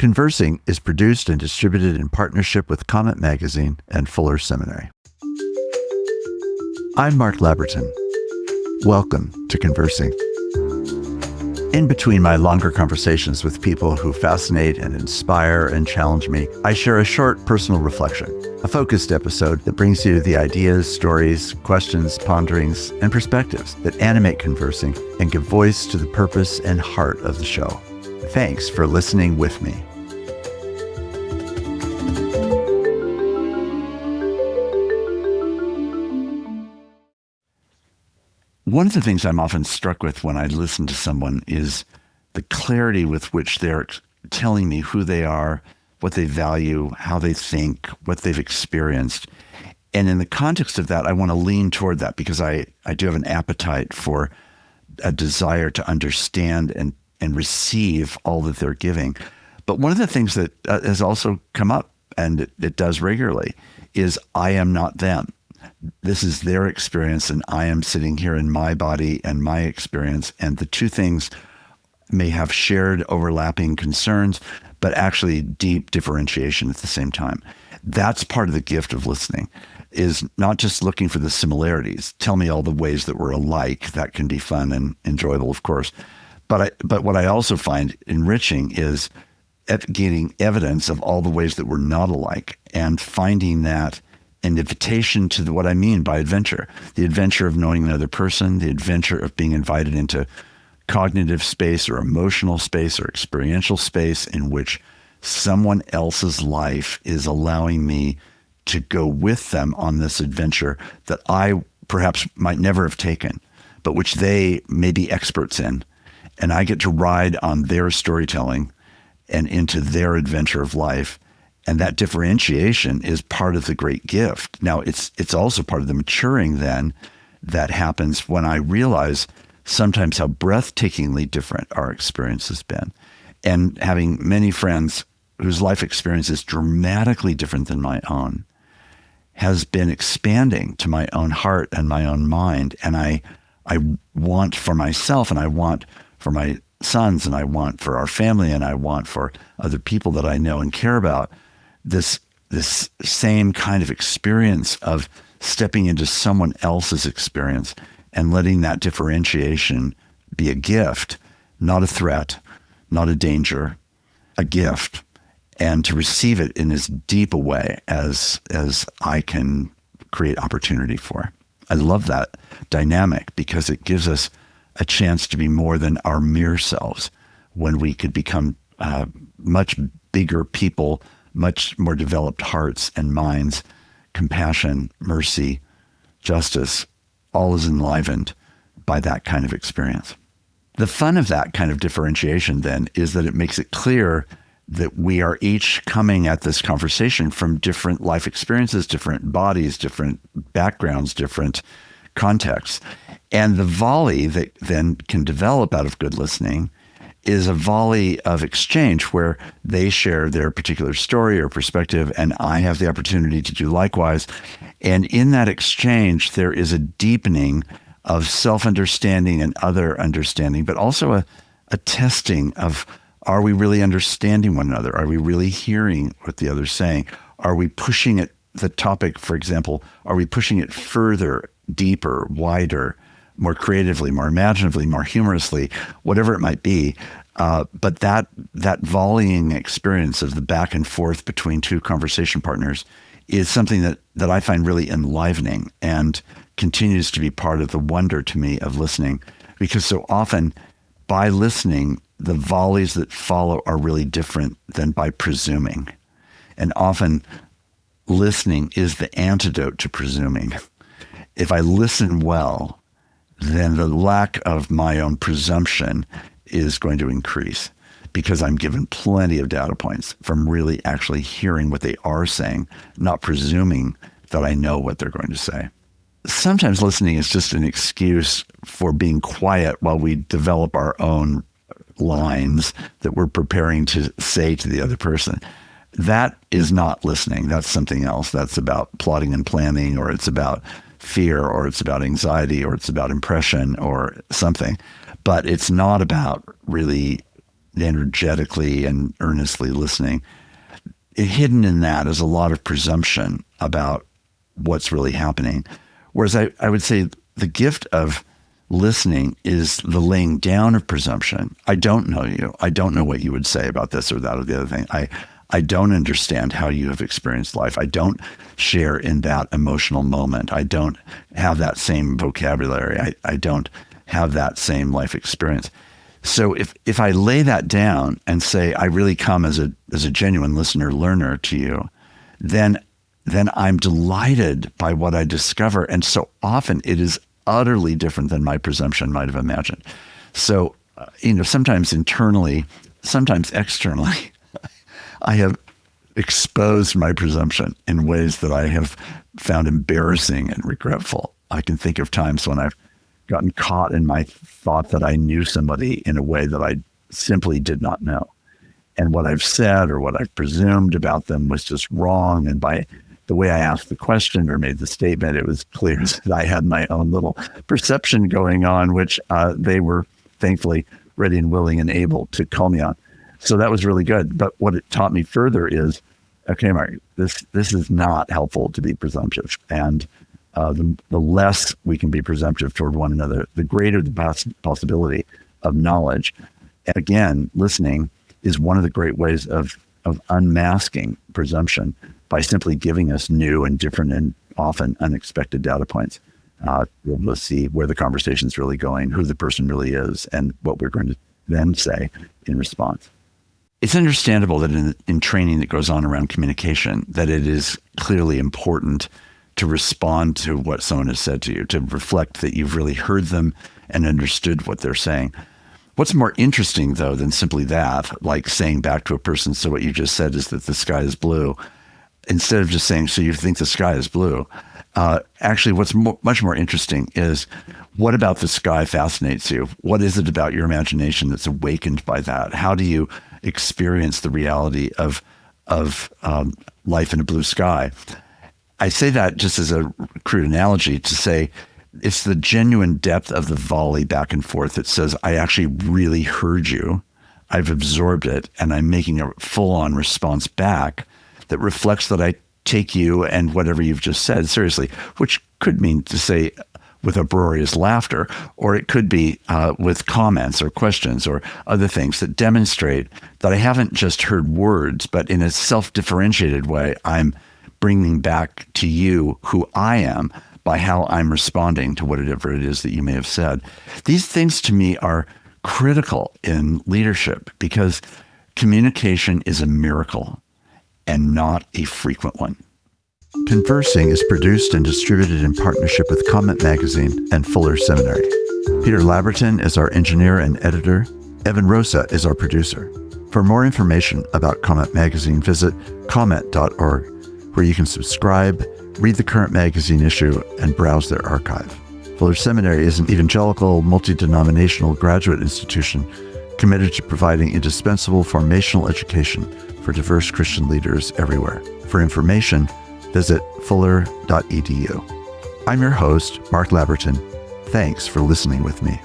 Conversing is produced and distributed in partnership with Comet Magazine and Fuller Seminary. I'm Mark Labberton. Welcome to Conversing. In between my longer conversations with people who fascinate and inspire and challenge me, I share a short personal reflection, a focused episode that brings you the ideas, stories, questions, ponderings, and perspectives that animate Conversing and give voice to the purpose and heart of the show. Thanks for listening with me. One of the things I'm often struck with when I listen to someone is the clarity with which they're telling me who they are, what they value, how they think, what they've experienced. And in the context of that, I want to lean toward that because I do have an appetite for a desire to understand and receive all that they're giving. But one of the things that has also come up, and it does regularly, is I am not them. This is their experience, and I am sitting here in my body and my experience, and the two things may have shared overlapping concerns, but actually deep differentiation at the same time. That's part of the gift of listening, is not just looking for the similarities. Tell me all the ways that we're alike. That can be fun and enjoyable, of course. But what I also find enriching is gaining evidence of all the ways that we're not alike and finding that an invitation to what I mean by adventure, the adventure of knowing another person, the adventure of being invited into cognitive space or emotional space or experiential space in which someone else's life is allowing me to go with them on this adventure that I perhaps might never have taken, but which they may be experts in. And I get to ride on their storytelling and into their adventure of life. And that differentiation is part of the great gift. Now, it's also part of the maturing then that happens when I realize sometimes how breathtakingly different our experience has been. And having many friends whose life experience is dramatically different than my own has been expanding to my own heart and my own mind. And I want for myself, and I want for my sons, and I want for our family, and I want for other people that I know and care about, this same kind of experience of stepping into someone else's experience and letting that differentiation be a gift, not a threat, not a danger, a gift, and to receive it in as deep a way as I can create opportunity for. I love that dynamic because it gives us a chance to be more than our mere selves when we could become much bigger people, much more developed hearts and minds, compassion, mercy, justice, all is enlivened by that kind of experience. The fun of that kind of differentiation then is that it makes it clear that we are each coming at this conversation from different life experiences, different bodies, different backgrounds, different contexts. And the volley that then can develop out of good listening is a volley of exchange where they share their particular story or perspective, and I have the opportunity to do likewise. And in that exchange, there is a deepening of self-understanding and other understanding, but also a testing of, are we really understanding one another? Are we really hearing what the other's saying? Are we pushing it, the topic, for example, are we pushing it further, deeper, wider, more creatively, more imaginatively, more humorously, whatever it might be. But that volleying experience of the back and forth between two conversation partners is something that I find really enlivening and continues to be part of the wonder to me of listening, because so often by listening, the volleys that follow are really different than by presuming. And often listening is the antidote to presuming. If I listen well, then the lack of my own presumption is going to increase because I'm given plenty of data points from really actually hearing what they are saying, not presuming that I know what they're going to say. Sometimes listening is just an excuse for being quiet while we develop our own lines that we're preparing to say to the other person. That is not listening. That's something else. That's about plotting and planning, or it's about fear, or it's about anxiety, or it's about impression or something. But it's not about really energetically and earnestly listening. Hidden in that is a lot of presumption about what's really happening. Whereas I would say the gift of listening is the laying down of presumption. I don't know you. I don't know what you would say about this or that or the other thing. I don't understand how you have experienced life. I don't share in that emotional moment. I don't have that same vocabulary. I don't have that same life experience. So if I lay that down and say, I really come as a genuine listener, learner to you, then I'm delighted by what I discover. And so often it is utterly different than my presumption might have imagined. So, sometimes internally, sometimes externally, I have exposed my presumption in ways that I have found embarrassing and regretful. I can think of times when I've gotten caught in my thought that I knew somebody in a way that I simply did not know. And what I've said or what I've presumed about them was just wrong. And by the way I asked the question or made the statement, it was clear that I had my own little perception going on, which they were thankfully ready and willing and able to call me on. So that was really good. But what it taught me further is, okay, Mark, this is not helpful to be presumptive. And the less we can be presumptive toward one another, the greater the possibility of knowledge. And again, listening is one of the great ways of unmasking presumption by simply giving us new and different and often unexpected data points. We'll be able to see where the conversation's really going, who the person really is, and what we're going to then say in response. It's understandable that in training that goes on around communication, that it is clearly important to respond to what someone has said to you, to reflect that you've really heard them and understood what they're saying. What's more interesting, though, than simply that, like saying back to a person, so what you just said is that the sky is blue, instead of just saying, so you think the sky is blue, actually what's much more interesting is, what about the sky fascinates you? What is it about your imagination that's awakened by that? How do you experience the reality of life in a blue sky? I say that just as a crude analogy to say it's the genuine depth of the volley back and forth that says, I actually really heard you, I've absorbed it, and I'm making a full-on response back that reflects that I take you and whatever you've just said seriously, which could mean to say with uproarious laughter, or it could be with comments or questions or other things that demonstrate that I haven't just heard words, but in a self-differentiated way, I'm bringing back to you who I am by how I'm responding to whatever it is that you may have said. These things to me are critical in leadership because communication is a miracle and not a frequent one. Conversing is produced and distributed in partnership with Comment Magazine and Fuller Seminary. Peter Labberton is our engineer and editor. Evan Rosa is our producer. For more information about Comment Magazine, visit comment.org, where you can subscribe, read the current magazine issue, and browse their archive. Fuller Seminary is an evangelical, multi-denominational graduate institution committed to providing indispensable formational education for diverse Christian leaders everywhere. For information, visit fuller.edu. I'm your host, Mark Labberton. Thanks for listening with me.